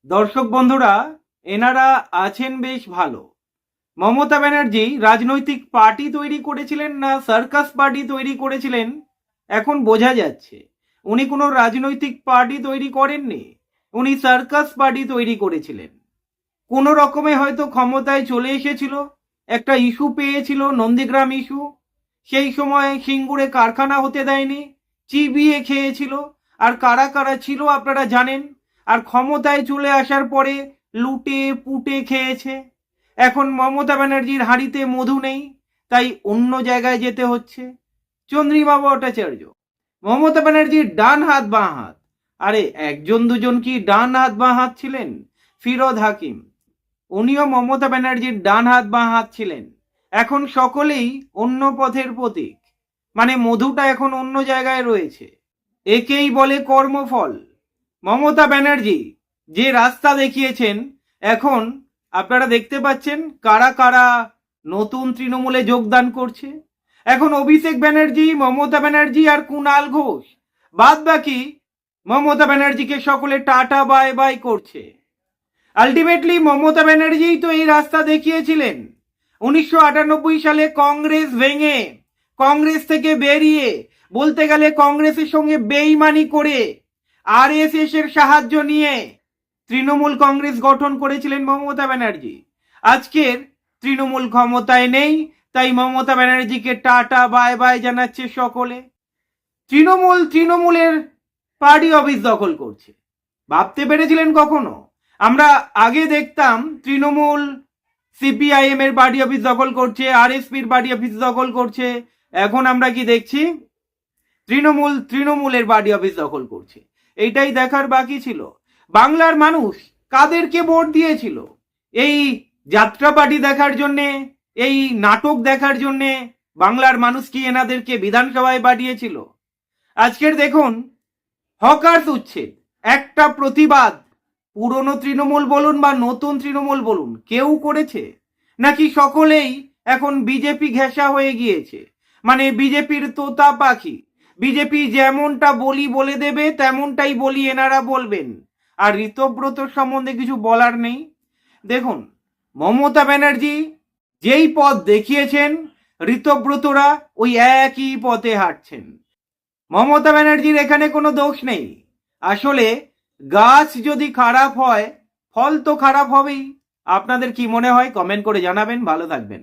দর্শক বন্ধুরা, এনারা আছেন বেশ ভালো। মমতা ব্যানার্জি রাজনৈতিক পার্টি তৈরি করেছিলেন না সার্কাস পার্টি তৈরি করেছিলেন এখন বোঝা যাচ্ছে। উনি কোনো রাজনৈতিক পার্টি তৈরি করেননি, উনি সার্কাস পার্টি তৈরি করেছিলেন। কোনো রকমে হয়তো ক্ষমতায় চলে এসেছিল, একটা ইস্যু পেয়েছিল, নন্দীগ্রাম ইস্যু। সেই সময় সিঙ্গুরে কারখানা হতে দেয়নি, চিবিয়ে খেয়েছিল। আর কারা কারা ছিল আপনারা জানেন। আর ক্ষমতায় চলে আসার পরে লুটে পুটে খেয়েছে। এখন মমতা ব্যানার্জির হাঁড়িতে মধু নেই, তাই অন্য জায়গায় যেতে হচ্ছে। চন্দ্রিমা ভট্টাচার্য মমতা ব্যানার্জির ডান হাত বাঁ হাত। আরে একজন দুজন কি ডান হাত বাঁ হাত ছিলেন? ফিরোজ হাকিম, উনিও মমতা ব্যানার্জির ডান হাত বাঁ হাত ছিলেন। এখন সকলেই অন্য পথের প্রতীক, মানে মধুটা এখন অন্য জায়গায় রয়েছে। একেই বলে কর্মফল। মমতা ব্যানার্জি যে রাস্তা দেখিয়েছেন, এখন আপনারা দেখতে পাচ্ছেন কারা কারা নতুন তৃণমূলে যোগদান করছে। এখন অভিষেক ব্যানার্জি, মমতা ব্যানার্জি আর কুণাল ঘোষ, বাদ বাকি মমতা ব্যানার্জিকে সকলে টাটা বাই বাই করছে। আলটিমেটলি মমতা ব্যানার্জি তো এই রাস্তা দেখিয়েছিলেন। 1998 সালে কংগ্রেস ভেঙে, কংগ্রেস থেকে বেরিয়ে, বলতে গেলে কংগ্রেসের সঙ্গে বেইমানি করে, আরএসএস এর সাহায্য নিয়ে তৃণমূল কংগ্রেস গঠন করেছিলেন মমতা ব্যানার্জি। আজকের তৃণমূল ক্ষমতায় নেই, তাই মমতা ব্যানার্জিকে টাটা বাই বাই জানাচ্ছে সকলে। তৃণমূলের পার্টি অফিস দখল করছে। ভাবতে পেরেছিলেন কখনো? আমরা আগে দেখতাম তৃণমূল সিপিআইএম এর পার্টি অফিস দখল করছে, আরএসপির পার্টি অফিস দখল করছে। এখন আমরা কি দেখছি? তৃণমূলের পার্টি অফিস দখল করছে। এইটাই দেখার বাকি ছিল। বাংলার মানুষ কাদেরকে ভোট দিয়েছিল? এই যাত্রাপাটি দেখার জন্যে, এই নাটক দেখার জন্যে বাংলার মানুষ কি এনাদেরকে বিধানসভায় পাঠিয়েছিল? আজকের দেখুন, হকার্স উচ্ছেদ একটা প্রতিবাদ পুরনো তৃণমূল বলুন বা নতুন তৃণমূল বলুন, কেউ করেছে? নাকি সকলেই এখন বিজেপি ঘেঁষা হয়ে গিয়েছে? মানে বিজেপির তোতা পাখি, বিজেপি যেমনটা বলে দেবে তেমনটাই বলি এনারা বলবেন। আর ঋতব্রত সম্বন্ধে কিছু বলার নেই। দেখুন, মমতা ব্যানার্জি যেই পথ দেখিয়েছেন, ঋতব্রতরা ওই একই পথে হাঁটছেন। মমতা ব্যানার্জির এখানে কোনো দোষ নেই। আসলে গাছ যদি খারাপ হয়, ফল তো খারাপ হবেই। আপনাদের কি মনে হয়? কমেন্ট করে জানাবেন। ভালো থাকবেন।